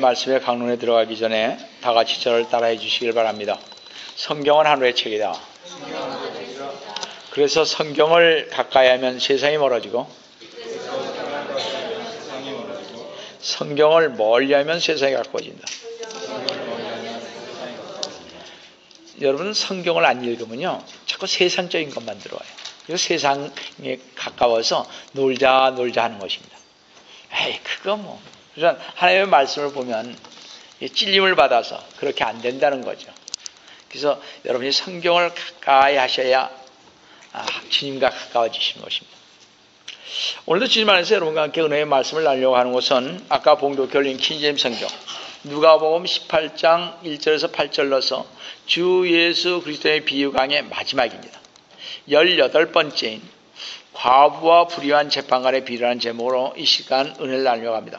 말씀의 강론에 들어가기 전에 다 같이 저를 따라해 주시길 바랍니다. 성경은 하늘의 책이다. 그래서 성경을 가까이 하면 세상이 멀어지고 성경을 멀리 하면 세상이 가까워진다. 여러분은 성경을 안 읽으면요 자꾸 세상적인 것만 들어와요. 그래서 세상에 가까워서 놀자 하는 것입니다. 에이 그거 뭐. 그래서 하나님의 말씀을 보면 찔림을 받아서 그렇게 안 된다는 거죠. 그래서 여러분이 성경을 가까이 하셔야 주님과 가까워지시는 것입니다. 오늘도 주님 안에서 여러분과 함께 은혜의 말씀을 나누려고 하는 것은 아까 봉독해 올린 킹제임스 성경 누가복음 18장 1절에서 8절 넣어서 주 예수 그리스도의 비유 강의 마지막입니다. 18번째인 과부와 불의한 재판관의 비유라는 제목으로 이 시간 은혜를 나누려고 합니다.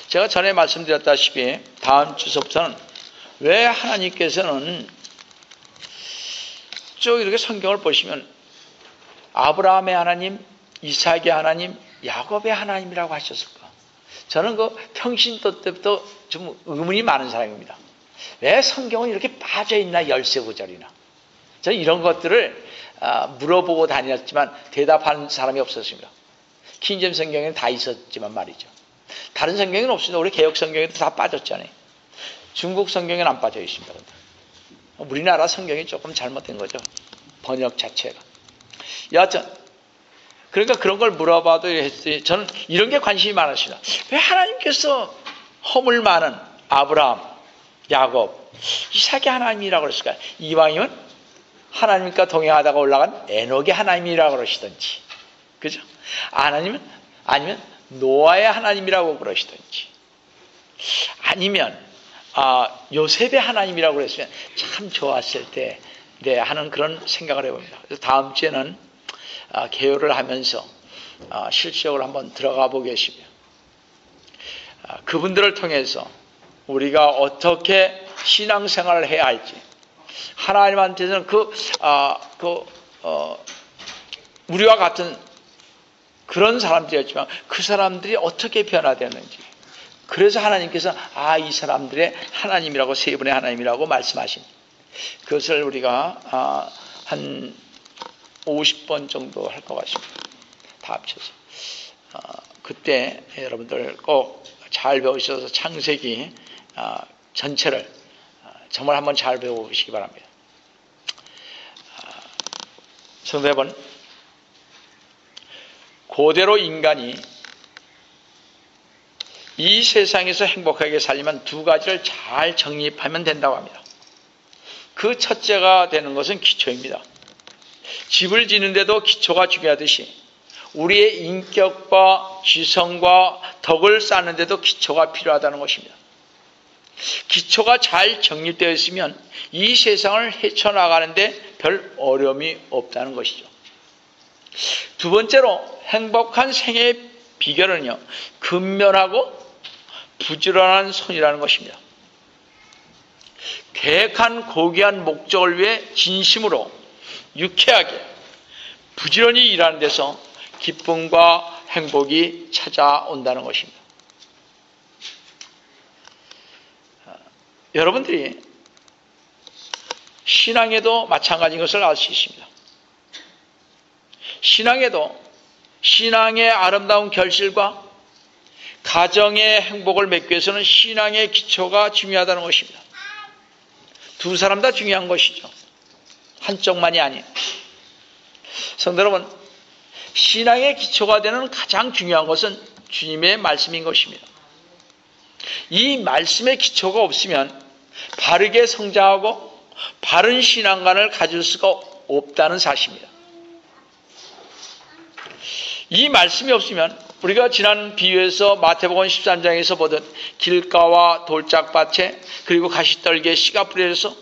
제가 전에 말씀드렸다시피 다음 주서부터는 왜 하나님께서는 쭉 이렇게 성경을 보시면 아브라함의 하나님, 이삭의 하나님, 야곱의 하나님이라고 하셨을까? 저는 그 평신도 때부터 좀 의문이 많은 사람입니다. 왜 성경은 이렇게 빠져있나 13구절이나. 저는 이런 것들을 물어보고 다녔지만 대답하는 사람이 없었습니다. 킹제임스 성경에는 다 있었지만 말이죠. 다른 성경에는 없습니다. 우리 개혁 성경에도 다 빠졌잖아요. 중국 성경에는 안 빠져 있습니다. 우리나라 성경이 조금 잘못된 거죠. 번역 자체가. 여하튼 그러니까 그런 걸 물어봐도 했더니 저는 이런 게 관심이 많았습니다. 왜 하나님께서 허물 많은 아브라함, 야곱, 이삭의 하나님이라고 그랬을까요? 이왕이면 하나님과 동행하다가 올라간 에녹의 하나님이라고 그러시든지, 그죠? 아니면 노아의 하나님이라고 그러시든지, 아니면 요셉의 하나님이라고 그랬으면 참 좋았을 때 하는 그런 생각을 해봅니다. 그래서 다음 주에는 개요를 하면서 실적으로 한번 들어가 보겠습니다. 그분들을 통해서 우리가 어떻게 신앙생활을 해야 할지, 하나님한테는 우리와 같은 그런 사람들이었지만 그 사람들이 어떻게 변화되었는지, 그래서 하나님께서 이 사람들의 하나님이라고, 세 분의 하나님이라고 말씀하신 그것을 우리가 한 50번 정도 할 것 같습니다. 다 합쳐서. 그때 여러분들 꼭 잘 배우셔서 창세기 전체를 정말 한번 잘 배워보시기 바랍니다. 성도 여러분, 그대로 인간이 이 세상에서 행복하게 살려면 두 가지를 잘 정립하면 된다고 합니다. 그 첫째가 되는 것은 기초입니다. 집을 짓는데도 기초가 중요하듯이 우리의 인격과 지성과 덕을 쌓는데도 기초가 필요하다는 것입니다. 기초가 잘 정립되어 있으면 이 세상을 헤쳐나가는데 별 어려움이 없다는 것이죠. 두 번째로 행복한 생애의 비결은요, 근면하고 부지런한 손이라는 것입니다. 계획한 고귀한 목적을 위해 진심으로 유쾌하게 부지런히 일하는 데서 기쁨과 행복이 찾아온다는 것입니다. 여러분들이 신앙에도 마찬가지인 것을 알 수 있습니다. 신앙에도 신앙의 아름다운 결실과 가정의 행복을 맺기 위해서는 신앙의 기초가 중요하다는 것입니다. 두 사람 다 중요한 것이죠. 한쪽만이 아니에요. 성도 여러분, 신앙의 기초가 되는 가장 중요한 것은 주님의 말씀인 것입니다. 이 말씀의 기초가 없으면 바르게 성장하고 바른 신앙관을 가질 수가 없다는 사실입니다. 이 말씀이 없으면 우리가 지난 비유에서 마태복음 13장에서 보던 길가와 돌짝밭에 그리고 가시떨기에 씨가 뿌려져서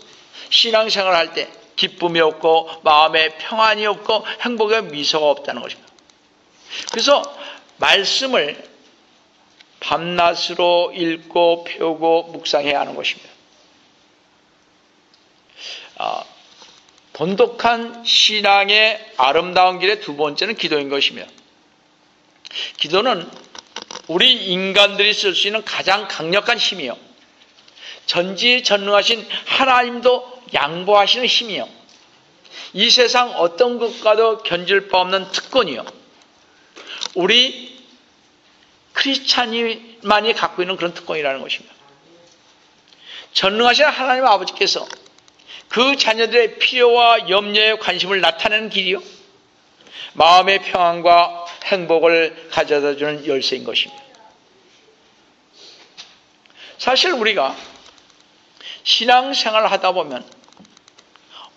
신앙생활을 할 때 기쁨이 없고 마음에 평안이 없고 행복의 미소가 없다는 것입니다. 그래서 말씀을 밤낮으로 읽고 배우고 묵상해야 하는 것입니다. 돈독한 신앙의 아름다운 길의 두 번째는 기도인 것입니다. 기도는 우리 인간들이 쓸 수 있는 가장 강력한 힘이요, 전지전능하신 하나님도 양보하시는 힘이요, 이 세상 어떤 것과도 견줄 바 없는 특권이요, 우리 크리스찬이만이 갖고 있는 그런 특권이라는 것입니다. 전능하신 하나님 아버지께서 그 자녀들의 필요와 염려에 관심을 나타내는 길이요, 마음의 평안과 행복을 가져다주는 열쇠인 것입니다. 사실 우리가 신앙생활을 하다 보면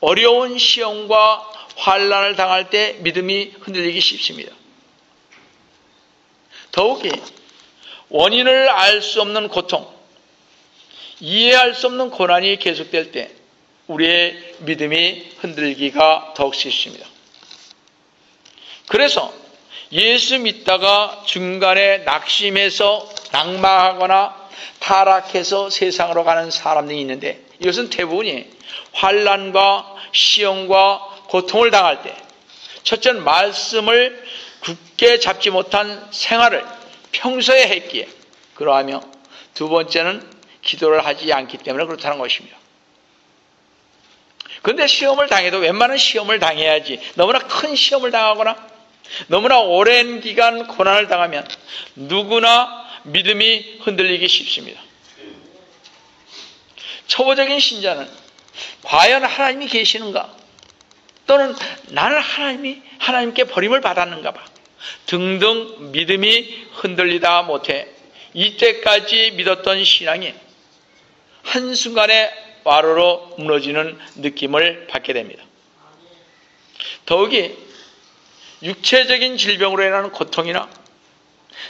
어려운 시험과 환난을 당할 때 믿음이 흔들리기 쉽습니다. 더욱이 원인을 알 수 없는 고통, 이해할 수 없는 고난이 계속될 때 우리의 믿음이 흔들리기가 더욱 쉽습니다. 그래서 예수 믿다가 중간에 낙심해서 낙마하거나 타락해서 세상으로 가는 사람들이 있는데, 이것은 대부분이 환난과 시험과 고통을 당할 때 첫째 말씀을 굳게 잡지 못한 생활을 평소에 했기에 그러하며, 두 번째는 기도를 하지 않기 때문에 그렇다는 것입니다. 그런데 시험을 당해도 웬만한 시험을 당해야지, 너무나 큰 시험을 당하거나 너무나 오랜 기간 고난을 당하면 누구나 믿음이 흔들리기 쉽습니다. 초보적인 신자는 과연 하나님이 계시는가, 또는 나는 하나님께 버림을 받았는가 봐 등등 믿음이 흔들리다 못해 이때까지 믿었던 신앙이 한순간에 와로로 무너지는 느낌을 받게 됩니다. 더욱이 육체적인 질병으로 인하는 고통이나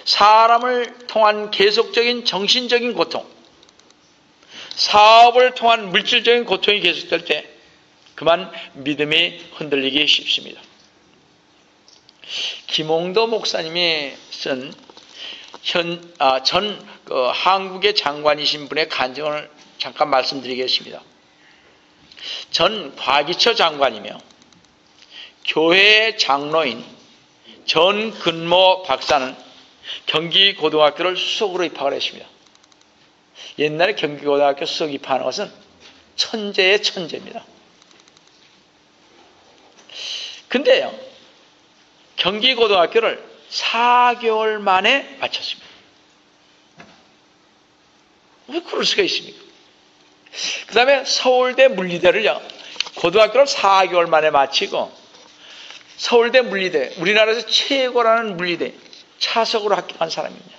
사람을 통한 계속적인 정신적인 고통, 사업을 통한 물질적인 고통이 계속될 때 그만 믿음이 흔들리기 쉽습니다. 김홍도 목사님이 쓴 전 한국의 장관이신 분의 간증을 잠깐 말씀드리겠습니다. 전 과기처 장관이며 교회의 장로인 전근모 박사는 경기고등학교를 수석으로 입학을 했습니다. 옛날에 경기고등학교 수석 입학하는 것은 천재의 천재입니다. 근데요, 경기고등학교를 4개월 만에 마쳤습니다. 왜 그럴 수가 있습니까? 그 다음에 서울대 물리대를요, 고등학교를 4개월 만에 마치고 서울대 물리대, 우리나라에서 최고라는 물리대 차석으로 합격한 사람입니다.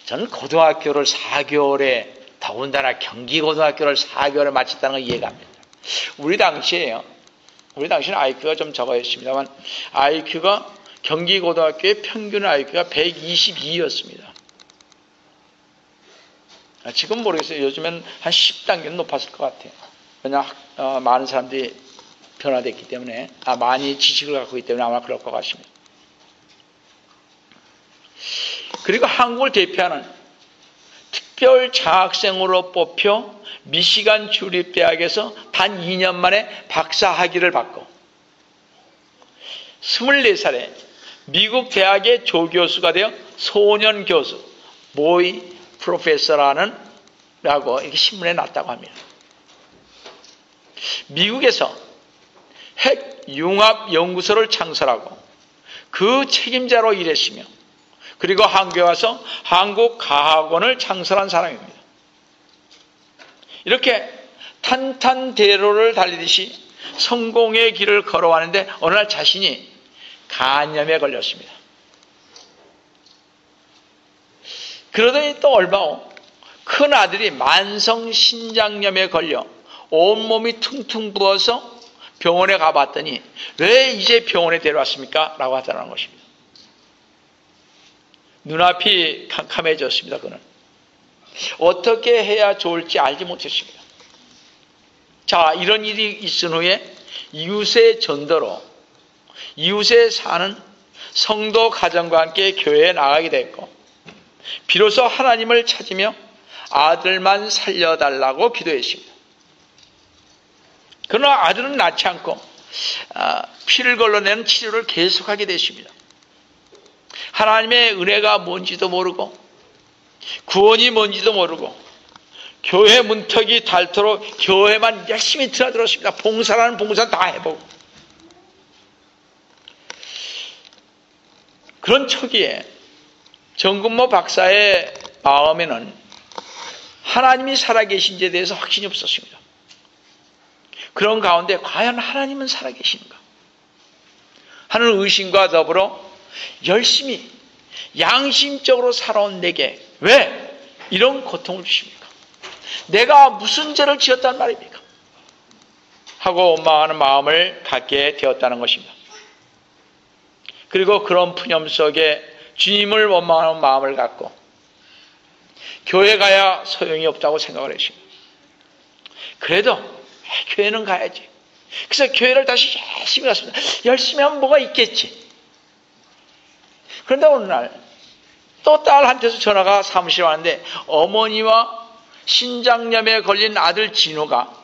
저는 고등학교를 4개월에, 더군다나 경기고등학교를 4개월에 마쳤다는 걸 이해가 안 됩니다. 우리 당시에는 IQ가 좀 적어였습니다만 IQ가 경기고등학교의 평균 IQ가 122였습니다. 지금 모르겠어요. 요즘엔 한 10단계는 높았을 것 같아요. 왜냐하면 많은 사람들이 변화됐기 때문에, 많이 지식을 갖고 있기 때문에 아마 그럴 것 같습니다. 그리고 한국을 대표하는 특별 장학생으로 뽑혀 미시간 주립대학에서 단 2년 만에 박사 학위를 받고 24살에 미국 대학의 조교수가 되어 소년 교수, 보이 프로페서라고 이렇게 신문에 났다고 합니다. 미국에서 핵융합연구소를 창설하고 그 책임자로 일했으며, 그리고 한국에 와서 한국과학원을 창설한 사람입니다. 이렇게 탄탄대로를 달리듯이 성공의 길을 걸어가는데 어느 날 자신이 간염에 걸렸습니다. 그러더니 또 얼마 후 큰 아들이 만성신장염에 걸려 온몸이 퉁퉁 부어서 병원에 가봤더니 왜 이제 병원에 데려왔습니까? 라고 하더라는 것입니다. 눈앞이 캄캄해졌습니다. 그는 어떻게 해야 좋을지 알지 못했습니다. 자, 이런 일이 있은 후에 이웃의 전도로 이웃에 사는 성도 가정과 함께 교회에 나가게 됐고, 비로소 하나님을 찾으며 아들만 살려달라고 기도했습니다. 그러나 아들은 낳지 않고 피를 걸러내는 치료를 계속하게 됐습니다. 하나님의 은혜가 뭔지도 모르고 구원이 뭔지도 모르고 교회 문턱이 닳도록 교회만 열심히 드나들었습니다. 봉사라는 봉사 다 해보고. 그런 초기에 정근모 박사의 마음에는 하나님이 살아계신지에 대해서 확신이 없었습니다. 그런 가운데 과연 하나님은 살아계신가 하는 의심과 더불어 열심히 양심적으로 살아온 내게 왜 이런 고통을 주십니까? 내가 무슨 죄를 지었단 말입니까? 하고 원망하는 마음을 갖게 되었다는 것입니다. 그리고 그런 푸념 속에 주님을 원망하는 마음을 갖고 교회 가야 소용이 없다고 생각을 했습니다. 그래도 교회는 가야지. 그래서 교회를 다시 열심히 갔습니다. 열심히 하면 뭐가 있겠지. 그런데 어느 날 또 딸한테서 전화가 사무실에 왔는데 어머니와 신장염에 걸린 아들 진우가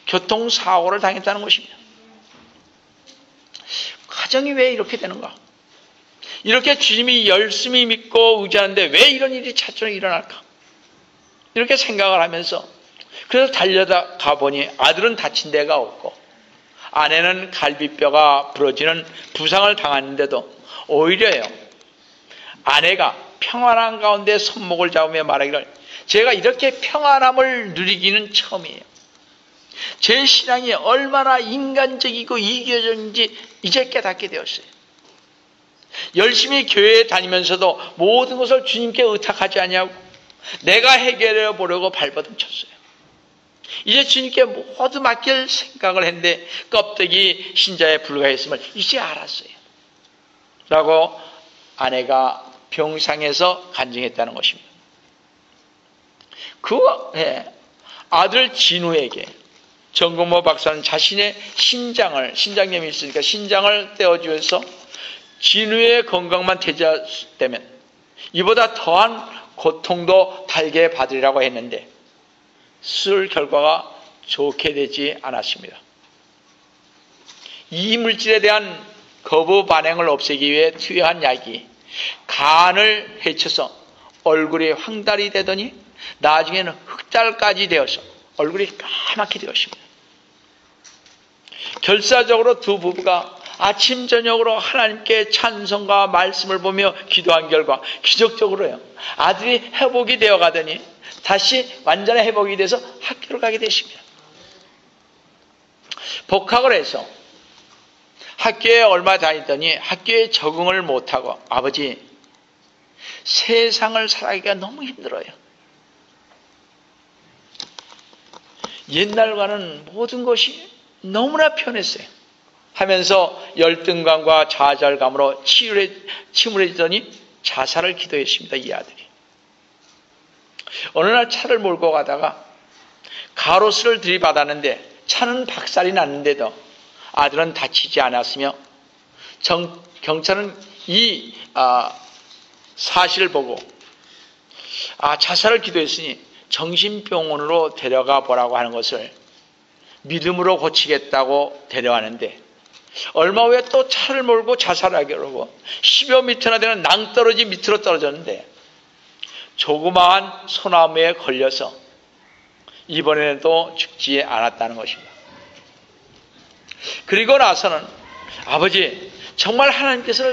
교통사고를 당했다는 것입니다. 가정이 왜 이렇게 되는가? 이렇게 주님이 열심히 믿고 의지하는데 왜 이런 일이 차츰 일어날까? 이렇게 생각을 하면서 그래서 달려가 보니 아들은 다친 데가 없고 아내는 갈비뼈가 부러지는 부상을 당했는데도 오히려요. 아내가 평안한 가운데 손목을 잡으며 말하기를 제가 이렇게 평안함을 누리기는 처음이에요. 제 신앙이 얼마나 인간적이고 이기적인지 이제 깨닫게 되었어요. 열심히 교회에 다니면서도 모든 것을 주님께 의탁하지 아니하고 내가 해결해 보려고 발버둥 쳤어요. 이제 주님께 모두 맡길 생각을 했는데 껍데기 신자에 불과했음을 이제 알았어요. 라고 아내가 병상에서 간증했다는 것입니다. 그 아들 진우에게 정근모 박사는 자신의 신장염이 있으니까 신장을 떼어주어서 진우의 건강만 되찾으면 이보다 더한 고통도 달게 받으리라고 했는데 수술 결과가 좋게 되지 않았습니다. 이 물질에 대한 거부 반응을 없애기 위해 투여한 약이 간을 해쳐서 얼굴이 황달이 되더니 나중에는 흑달까지 되어서 얼굴이 까맣게 되었습니다. 결사적으로 두 부부가 아침 저녁으로 하나님께 찬송과 말씀을 보며 기도한 결과 기적적으로요 아들이 회복이 되어 가더니 다시 완전히 회복이 돼서 학교를 가게 되십니다. 복학을 해서 학교에 얼마 다니더니 학교에 적응을 못하고 아버지 세상을 살아가기가 너무 힘들어요. 옛날과는 모든 것이 너무나 편했어요. 하면서 열등감과 좌절감으로 침울해지더니 자살을 기도했습니다. 이 아들이. 어느 날 차를 몰고 가다가 가로수를 들이받았는데 차는 박살이 났는데도 아들은 다치지 않았으며 경찰은 이 사실을 보고 자살을 기도했으니 정신병원으로 데려가 보라고 하는 것을 믿음으로 고치겠다고 데려가는데 얼마 후에 또 차를 몰고 자살하기로 하고 10여 미터나 되는 낭떠러지 밑으로 떨어졌는데 조그마한 소나무에 걸려서 이번에도 죽지 않았다는 것입니다. 그리고 나서는 아버지 정말 하나님께서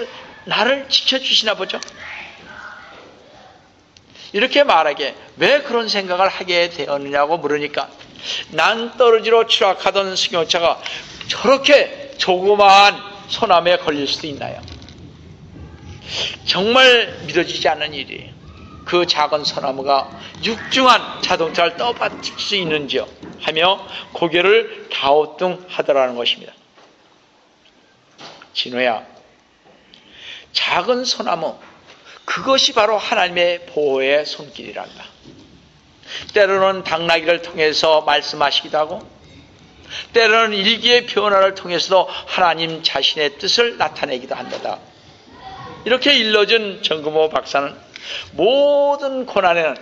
나를 지켜주시나 보죠. 이렇게 말하기에 왜 그런 생각을 하게 되었느냐고 물으니까 낭떠러지로 추락하던 승용차가 저렇게 조그마한 소나무에 걸릴 수도 있나요? 정말 믿어지지 않는 일이에요. 그 작은 소나무가 육중한 자동차를 떠받칠 수 있는지요? 하며 고개를 갸우뚱하더라는 것입니다. 진호야, 작은 소나무 그것이 바로 하나님의 보호의 손길이란다. 때로는 당나귀를 통해서 말씀하시기도 하고 때로는 일기의 변화를 통해서도 하나님 자신의 뜻을 나타내기도 한다. 이렇게 일러준 정근모 박사는 모든 고난에는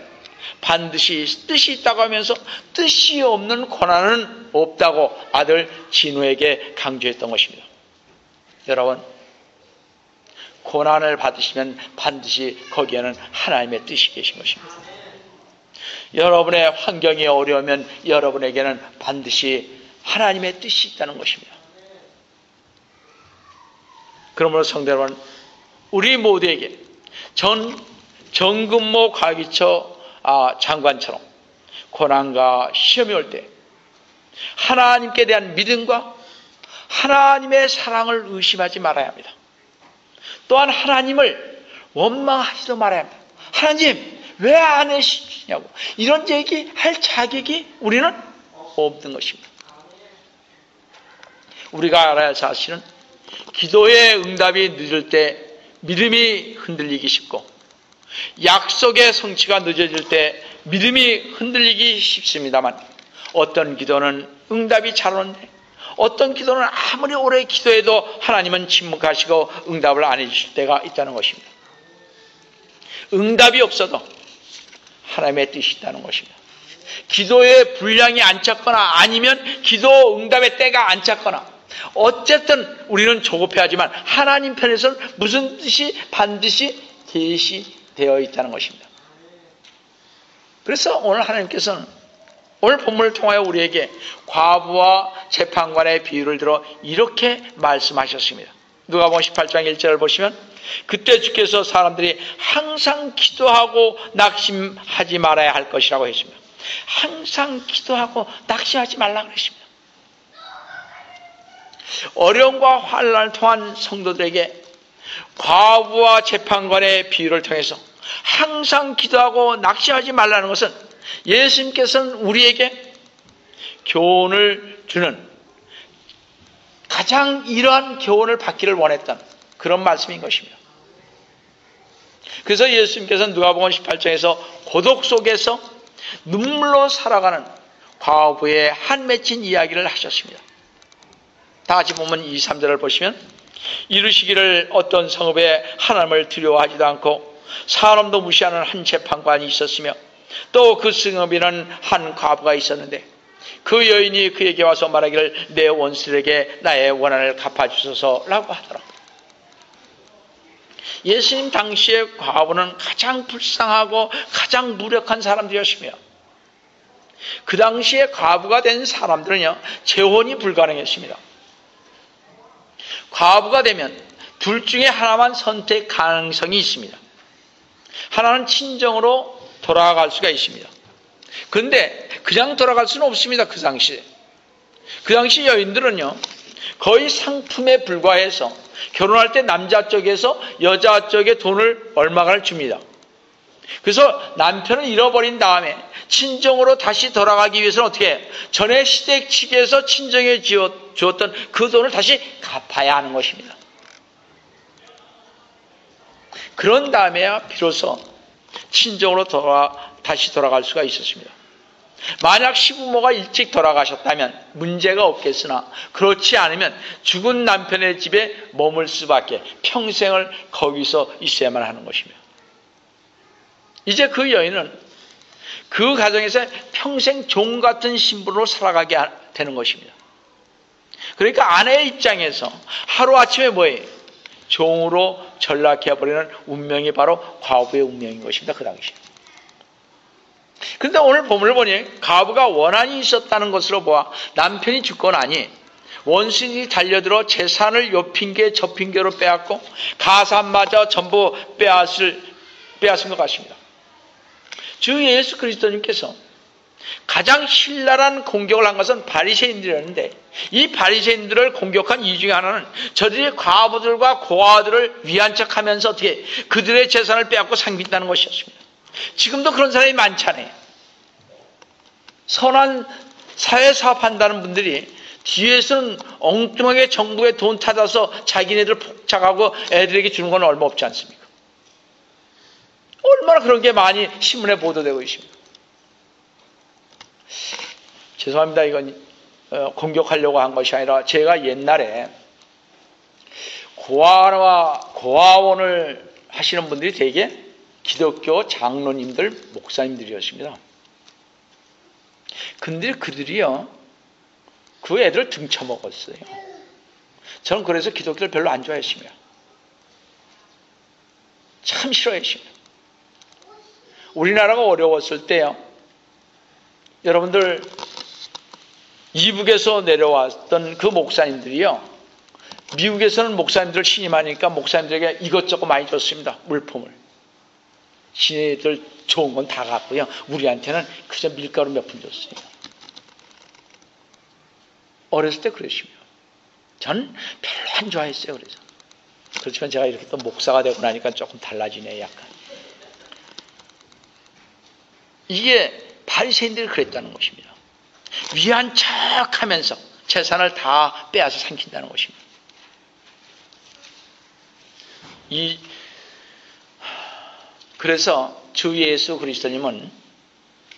반드시 뜻이 있다고 하면서 뜻이 없는 고난은 없다고 아들 진우에게 강조했던 것입니다. 여러분, 고난을 받으시면 반드시 거기에는 하나님의 뜻이 계신 것입니다. 여러분의 환경이 어려우면 여러분에게는 반드시 하나님의 뜻이 있다는 것입니다. 그러므로 성도 여러분, 우리 모두에게 정근모 과기처 장관처럼 고난과 시험이 올 때 하나님께 대한 믿음과 하나님의 사랑을 의심하지 말아야 합니다. 또한 하나님을 원망하지도 말아야 합니다. 하나님 왜 안 해주시냐고 이런 얘기할 자격이 우리는 없는 것입니다. 우리가 알아야 할 사실은 기도의 응답이 늦을 때 믿음이 흔들리기 쉽고 약속의 성취가 늦어질 때 믿음이 흔들리기 쉽습니다만 어떤 기도는 응답이 잘 오는데 어떤 기도는 아무리 오래 기도해도 하나님은 침묵하시고 응답을 안 해주실 때가 있다는 것입니다. 응답이 없어도 하나님의 뜻이 있다는 것입니다. 기도의 분량이 안 찼거나 아니면 기도 응답의 때가 안 찼거나 어쨌든 우리는 조급해하지만 하나님 편에서는 무슨 뜻이 반드시 계시되어 있다는 것입니다. 그래서 오늘 하나님께서는 오늘 본문을 통하여 우리에게 과부와 재판관의 비유를 들어 이렇게 말씀하셨습니다. 누가복음 18장 1절을 보시면 그때 주께서 사람들이 항상 기도하고 낙심하지 말아야 할 것이라고 했습니다. 항상 기도하고 낙심하지 말라고 했습니다. 어려움과 환난을 통한 성도들에게 과부와 재판관의 비유를 통해서 항상 기도하고 낙심하지 말라는 것은 예수님께서는 우리에게 교훈을 주는 가장 이러한 교훈을 받기를 원했던 그런 말씀인 것입니다. 그래서 예수님께서는 누가복음 18장에서 고독 속에서 눈물로 살아가는 과부의 한 맺힌 이야기를 하셨습니다. 다 같이 보면 2, 3절을 보시면 이르시기를 어떤 성읍에 하나님을 두려워하지도 않고 사람도 무시하는 한 재판관이 있었으며 또 그 성읍에는 한 과부가 있었는데 그 여인이 그에게 와서 말하기를 내 원수에게 나의 원한을 갚아주소서라고 하더라. 예수님 당시에 과부는 가장 불쌍하고 가장 무력한 사람들이었으며 그 당시에 과부가 된 사람들은요 재혼이 불가능했습니다. 과부가 되면 둘 중에 하나만 선택 가능성이 있습니다. 하나는 친정으로 돌아갈 수가 있습니다. 그런데 그냥 돌아갈 수는 없습니다. 그 당시에. 그 당시 여인들은요 거의 상품에 불과해서 결혼할 때 남자 쪽에서 여자 쪽에 돈을 얼마간을 줍니다. 그래서 남편을 잃어버린 다음에 친정으로 다시 돌아가기 위해서는 어떻게 해요? 전에 시댁 측에서 친정에 주었던 그 돈을 다시 갚아야 하는 것입니다. 그런 다음에야 비로소 친정으로 다시 돌아갈 수가 있었습니다. 만약 시부모가 일찍 돌아가셨다면 문제가 없겠으나 그렇지 않으면 죽은 남편의 집에 머물 수밖에 평생을 거기서 있어야만 하는 것입니다. 이제 그 여인은 그 가정에서 평생 종 같은 신분으로 살아가게 되는 것입니다. 그러니까 아내의 입장에서 하루아침에 뭐예요? 종으로 전락해버리는 운명이 바로 과부의 운명인 것입니다. 그 당시에. 그런데 오늘 본문을 보니 과부가 원한이 있었다는 것으로 보아 남편이 죽고 나니 원수들이 달려들어 재산을 요 핑계 저 핑계로 빼앗고 가산마저 전부 빼앗은 것 같습니다. 주 예수 그리스도님께서 가장 신랄한 공격을 한 것은 바리새인들이었는데 이 바리새인들을 공격한 이유 중에 하나는 저들이 과부들과 고아들을 위한 척하면서 어떻게 그들의 재산을 빼앗고 상빈다는 것이었습니다. 지금도 그런 사람이 많잖아요. 선한 사회사업한다는 분들이 뒤에서는 엉뚱하게 정부에 돈 타다서 자기네들 폭착하고 애들에게 주는 건 얼마 없지 않습니까? 얼마나 그런 게 많이 신문에 보도되고 있습니다. 죄송합니다. 이건 공격하려고 한 것이 아니라 제가 옛날에 고아원을 하시는 분들이 되게 기독교 장로님들, 목사님들이었습니다. 근데 그들이요, 그 애들을 등쳐먹었어요. 저는 그래서 기독교를 별로 안 좋아했습니다. 참 싫어했습니다. 우리나라가 어려웠을 때요, 여러분들 이북에서 내려왔던 그 목사님들이요, 미국에서는 목사님들 신임하니까 목사님들에게 이것저것 많이 줬습니다. 물품을. 지네들 좋은 건 다 갖고요, 우리한테는 그저 밀가루 몇 푼 줬어요. 어렸을 때 그러시면 저는 별로 안 좋아했어요. 그래서 그렇지만 제가 이렇게 또 목사가 되고 나니까 조금 달라지네. 약간 이게 바리새인들이 그랬다는 것입니다. 위한 척하면서 재산을 다 빼앗아 삼킨다는 것입니다. 그래서 주 예수 그리스도님은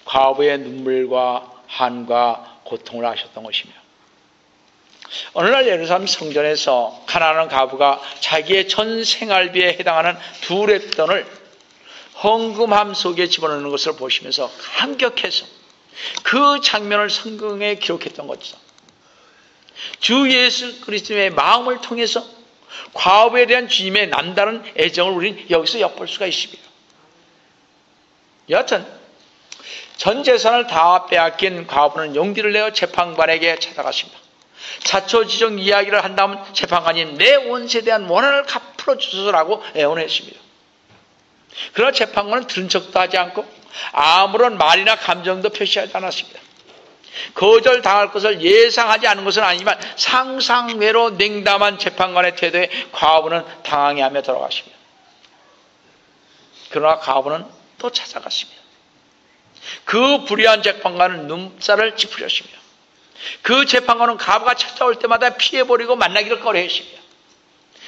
과부의 눈물과 한과 고통을 하셨던 것입니다. 어느 날 예루살렘 성전에서 가난한 과부가 자기의 전 생활비에 해당하는 두 랩돈을 헌금함 속에 집어넣는 것을 보시면서 감격해서 그 장면을 성경에 기록했던 것이죠. 주 예수 그리스도의 마음을 통해서 과부에 대한 주님의 남다른 애정을 우리는 여기서 엿볼 수가 있습니다. 여하튼 전 재산을 다 빼앗긴 과부는 용기를 내어 재판관에게 찾아갔습니다. 자초지종 이야기를 한다면 재판관이 내 원수에 대한 원한을 갚아 주소서라고 애원했습니다. 그러나 재판관은 들은 척도 하지 않고 아무런 말이나 감정도 표시하지 않았습니다. 거절당할 것을 예상하지 않은 것은 아니지만 상상외로 냉담한 재판관의 태도에 과부는 당황해하며 돌아갔습니다. 그러나 과부는 또 찾아갔습니다. 그 불의한 재판관은 눈살을 찌푸렸습니다. 그 재판관은 과부가 찾아올 때마다 피해버리고 만나기를 꺼려했습니다.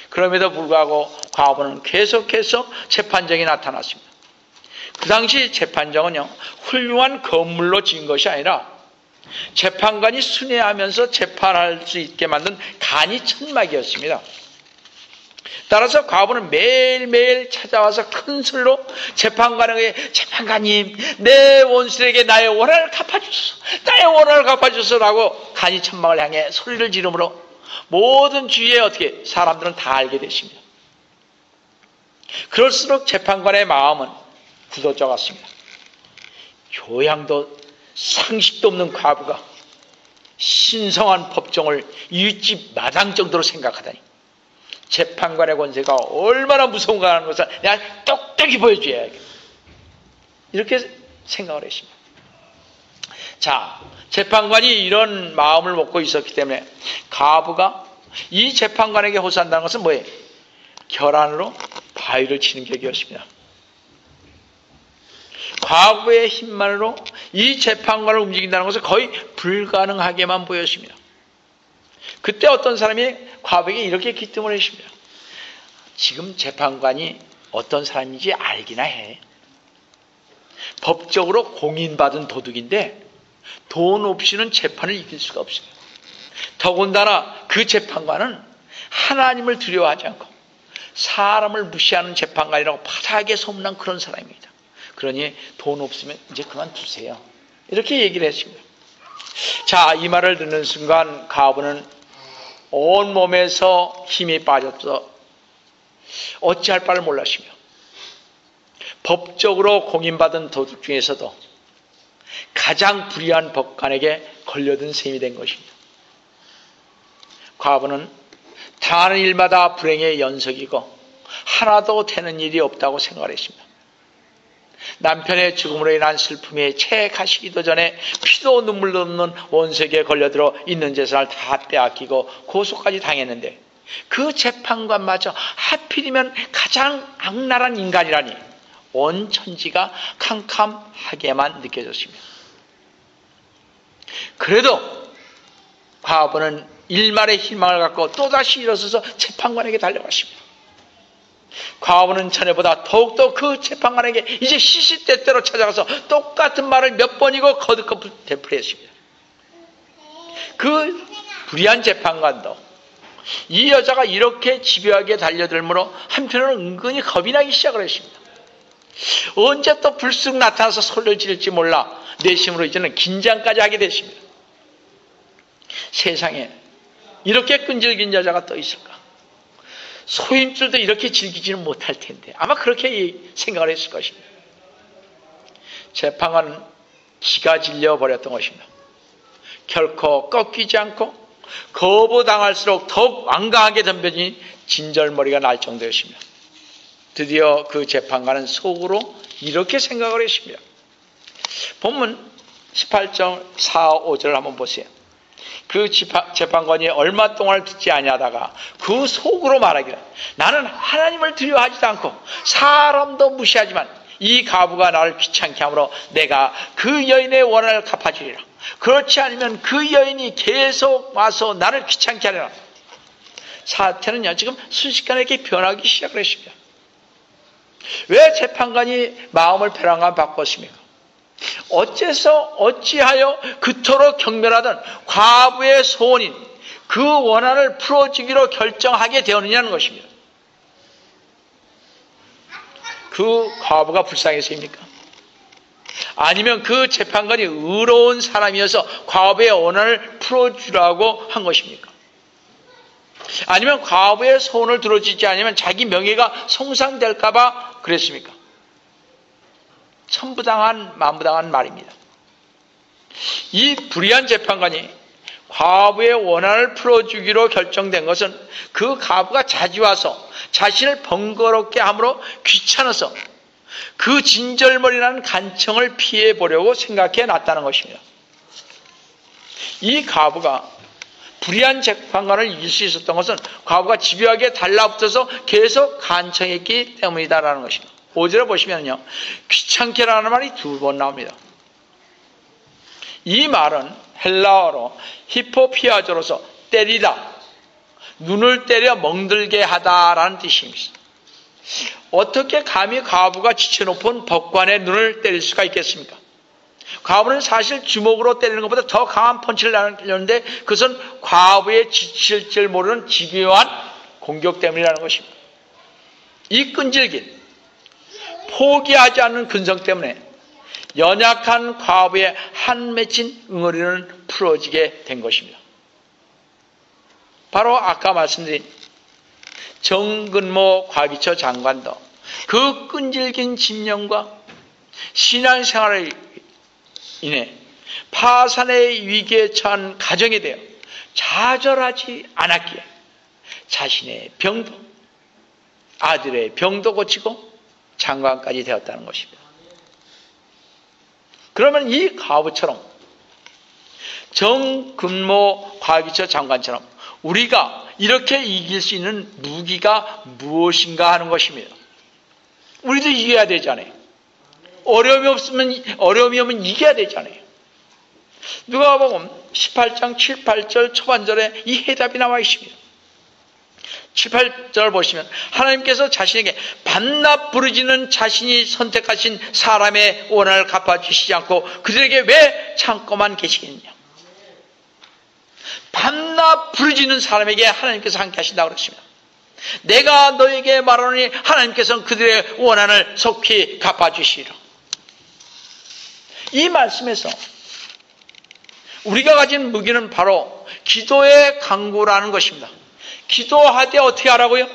그럼에도 불구하고 과부는 계속해서 재판정에 나타났습니다. 그 당시 재판정은요, 훌륭한 건물로 지은 것이 아니라 재판관이 순회하면서 재판할 수 있게 만든 간이 천막이었습니다. 따라서 과부는 매일매일 찾아와서 큰 소리로 재판관에게 재판관님, 내 원수에게 나의 원한을 갚아주소서, 나의 원한을 갚아주소서라고 간이 천막을 향해 소리를 지르므로 모든 주위에 어떻게 사람들은 다 알게 되십니다. 그럴수록 재판관의 마음은 굳어져 갔습니다. 교양도 상식도 없는 과부가 신성한 법정을 윗집 마당 정도로 생각하다니, 재판관의 권세가 얼마나 무서운가 하는 것을 내가 똑똑히 보여줘야겠다, 이렇게 생각을 했습니다. 자, 재판관이 이런 마음을 먹고 있었기 때문에 과부가 이 재판관에게 호소한다는 것은 뭐예요? 결안으로 바위를 치는 격이었습니다. 과부의 힘만으로 이 재판관을 움직인다는 것은 거의 불가능하게만 보였습니다. 그때 어떤 사람이 과부에게 이렇게 기뜸을 했습니다. 지금 재판관이 어떤 사람인지 알기나 해. 법적으로 공인받은 도둑인데 돈 없이는 재판을 이길 수가 없어요. 더군다나 그 재판관은 하나님을 두려워하지 않고 사람을 무시하는 재판관이라고 바닥에 소문난 그런 사람입니다. 그러니 돈 없으면 이제 그만두세요, 이렇게 얘기를 했습니다. 자, 이 말을 듣는 순간 과부는 온몸에서 힘이 빠져서 어찌할 바를 몰랐습니다. 법적으로 공인받은 도둑 중에서도 가장 불의한 법관에게 걸려든 셈이 된 것입니다. 과부는 당하는 일마다 불행의 연속이고 하나도 되는 일이 없다고 생각을 했습니다. 남편의 죽음으로 인한 슬픔에 채 가시기도 전에 피도 눈물도 없는 원수에게 걸려들어 있는 재산을 다 빼앗기고 고소까지 당했는데 그 재판관마저 하필이면 가장 악랄한 인간이라니 온 천지가 캄캄하게만 느껴졌습니다. 그래도 과부는 일말의 희망을 갖고 또다시 일어서서 재판관에게 달려갔습니다. 과부는 전에보다 더욱더 그 재판관에게 이제 시시때때로 찾아가서 똑같은 말을 몇 번이고 거듭거듭 되풀이했습니다. 그 불의한 재판관도 이 여자가 이렇게 집요하게 달려들므로 한편으로는 은근히 겁이 나기 시작을 했습니다. 언제 또 불쑥 나타나서 소리를 지를지 몰라 내심으로 이제는 긴장까지 하게 됐습니다. 세상에 이렇게 끈질긴 여자가 또 있을까? 소임줄도 이렇게 즐기지는 못할 텐데 아마 그렇게 생각을 했을 것입니다. 재판관은 기가 질려버렸던 것입니다. 결코 꺾이지 않고 거부당할수록 더욱 완강하게 덤벼진 진절머리가 날 정도였습니다. 드디어 그 재판관은 속으로 이렇게 생각을 했습니다. 본문 18절 4, 5절 한번 보세요. 그 재판관이 얼마 동안 듣지 아니하다가 그 속으로 말하기를 나는 하나님을 두려워하지도 않고 사람도 무시하지만 이 과부가 나를 귀찮게 하므로 내가 그 여인의 원한을 갚아주리라. 그렇지 않으면 그 여인이 계속 와서 나를 귀찮게 하리라. 사태는요 지금 순식간에 이렇게 변하기 시작을 했습니다. 왜 재판관이 마음을 벼랑간 바꿨습니까? 어찌하여 그토록 경멸하던 과부의 소원인 그 원한을 풀어주기로 결정하게 되었느냐는 것입니다. 그 과부가 불쌍해서입니까? 아니면 그 재판관이 의로운 사람이어서 과부의 원한을 풀어주라고 한 것입니까? 아니면 과부의 소원을 들어주지 않으면 자기 명예가 손상될까 봐 그랬습니까? 천부당한 만부당한 말입니다. 이 불의한 재판관이 과부의 원한을 풀어주기로 결정된 것은 그 과부가 자주 와서 자신을 번거롭게 함으로 귀찮아서 그 진절머리라는 간청을 피해보려고 생각해 놨다는 것입니다. 이 과부가 불의한 재판관을 이길 수 있었던 것은 과부가 집요하게 달라붙어서 계속 간청했기 때문이다라는 것입니다. 5절에 보시면요, 귀찮게라는 말이 2번 나옵니다. 이 말은 헬라어로 히포피아조로서 때리다, 눈을 때려 멍들게 하다라는 뜻입니다. 어떻게 감히 과부가 지쳐높은 법관의 눈을 때릴 수가 있겠습니까? 과부는 사실 주먹으로 때리는 것보다 더 강한 펀치를 날렸는데 그것은 과부의 지칠 줄 모르는 집요한 공격 때문이라는 것입니다. 이 끈질긴 포기하지 않는 근성 때문에 연약한 과부의 한 맺힌 응어리는 풀어지게 된 것입니다. 바로 아까 말씀드린 정근모 과기처 장관도 그 끈질긴 집념과 신앙생활을 인해 파산의 위기에 처한 가정에 대해 좌절하지 않았기에 자신의 병도, 아들의 병도 고치고 장관까지 되었다는 것입니다. 그러면 이 과부처럼 정근모 과기처 장관처럼 우리가 이렇게 이길 수 있는 무기가 무엇인가 하는 것입니다. 우리도 이겨야 되잖아요. 어려움이 오면 이겨야 되잖아요. 누가복음 18장 7, 8절 초반절에 이 해답이 나와 있습니다. 7, 8절 보시면 하나님께서 자신에게 반납 부르짖는 자신이 선택하신 사람의 원한을 갚아주시지 않고 그들에게 왜 참고만 계시겠느냐. 반납 부르짖는 사람에게 하나님께서 함께 하신다고 그랬습니다. 내가 너에게 말하노니 하나님께서는 그들의 원한을 속히 갚아주시리라. 이 말씀에서 우리가 가진 무기는 바로 기도의 강구라는 것입니다. 기도하되 어떻게 하라고요?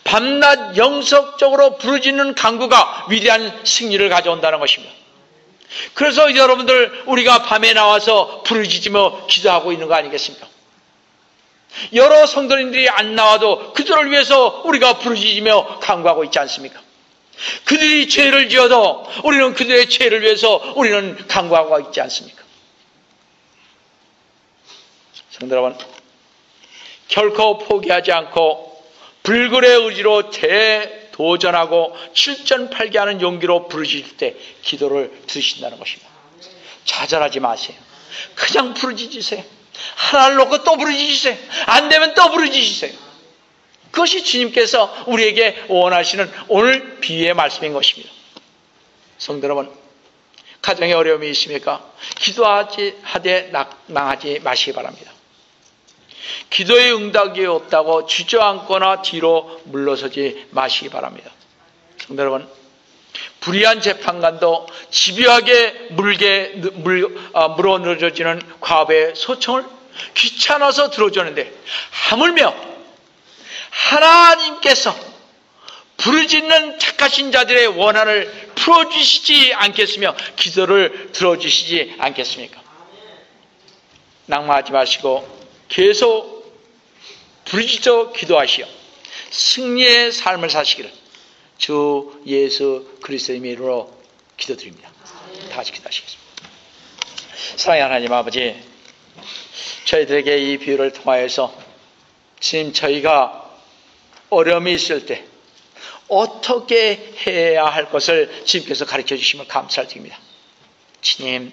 밤낮 영속적으로 부르짖는 강구가 위대한 승리를 가져온다는 것입니다. 그래서 여러분들 우리가 밤에 나와서 부르짖으며 기도하고 있는 거 아니겠습니까? 여러 성도님들이 안 나와도 그들을 위해서 우리가 부르짖으며 강구하고 있지 않습니까? 그들이 죄를 지어도 우리는 그들의 죄를 위해서 우리는 강구하고 있지 않습니까? 성도 여러분, 결코 포기하지 않고 불굴의 의지로 대도전하고 7전팔기하는 용기로 부르짖을 때 기도를 들으신다는 것입니다. 좌절하지 마세요. 그냥 부르짖으세요. 하나를 놓고 또 부르짖으세요. 안 되면 또 부르짖으세요. 그것이 주님께서 우리에게 원하시는 오늘 비유의 말씀인 것입니다. 성도 여러분, 가정에 어려움이 있습니까? 기도하되 낙망하지 마시기 바랍니다. 기도의 응답이 없다고 주저앉거나 뒤로 물러서지 마시기 바랍니다. 성도 여러분, 불의한 재판관도 집요하게 물어늘어지는 과부의 소청을 귀찮아서 들어주는데 하물며 하나님께서 부르짖는 착하신 자들의 원한을 풀어주시지 않겠으며 기도를 들어주시지 않겠습니까? 낙마하지 마시고 계속 부르짖어 기도하시어 승리의 삶을 사시기를 주 예수 그리스도의 이름으로 기도드립니다. 다 같이 기도하시겠습니다. 사랑의 하나님 아버지, 저희들에게 이 비유를 통하여서 지금 저희가 어려움이 있을 때 어떻게 해야 할 것을 주님께서 가르쳐 주시면 감사드립니다. 주님,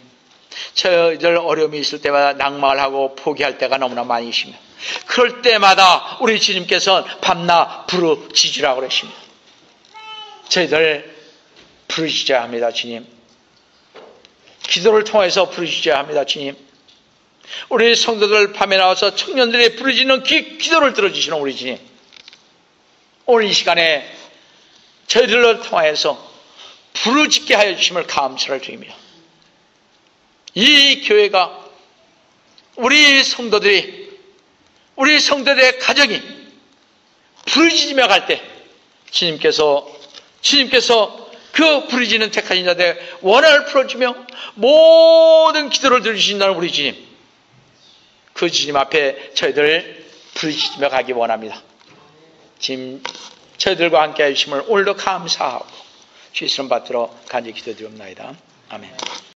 저희들 어려움이 있을 때마다 낙마를 하고 포기할 때가 너무나 많이 있습니다. 그럴 때마다 우리 주님께서는 밤낮 부르짖으라고 그러십니다. 저희들 부르짖어야 합니다. 주님, 기도를 통해서 부르짖어야 합니다. 주님, 우리 성도들 밤에 나와서 청년들이 부르짖는 기도를 들어주시는 우리 주님, 오늘 이 시간에 저희들을 통해서 부르짖게 하여 주심을 감사를 드립니다. 이 교회가 우리 성도들의 가정이 부르짖으며 갈 때 주님께서 그 부르짖는 택하신 자들의 원한을 풀어주며 모든 기도를 들으신다는 우리 주님, 그 주님 앞에 저희들 부르짖으며 가기 원합니다. 지금 저희들과 함께 해주심을 오늘도 감사하고 주의 이름 받들어 간절히 기도드리옵나이다. 아멘.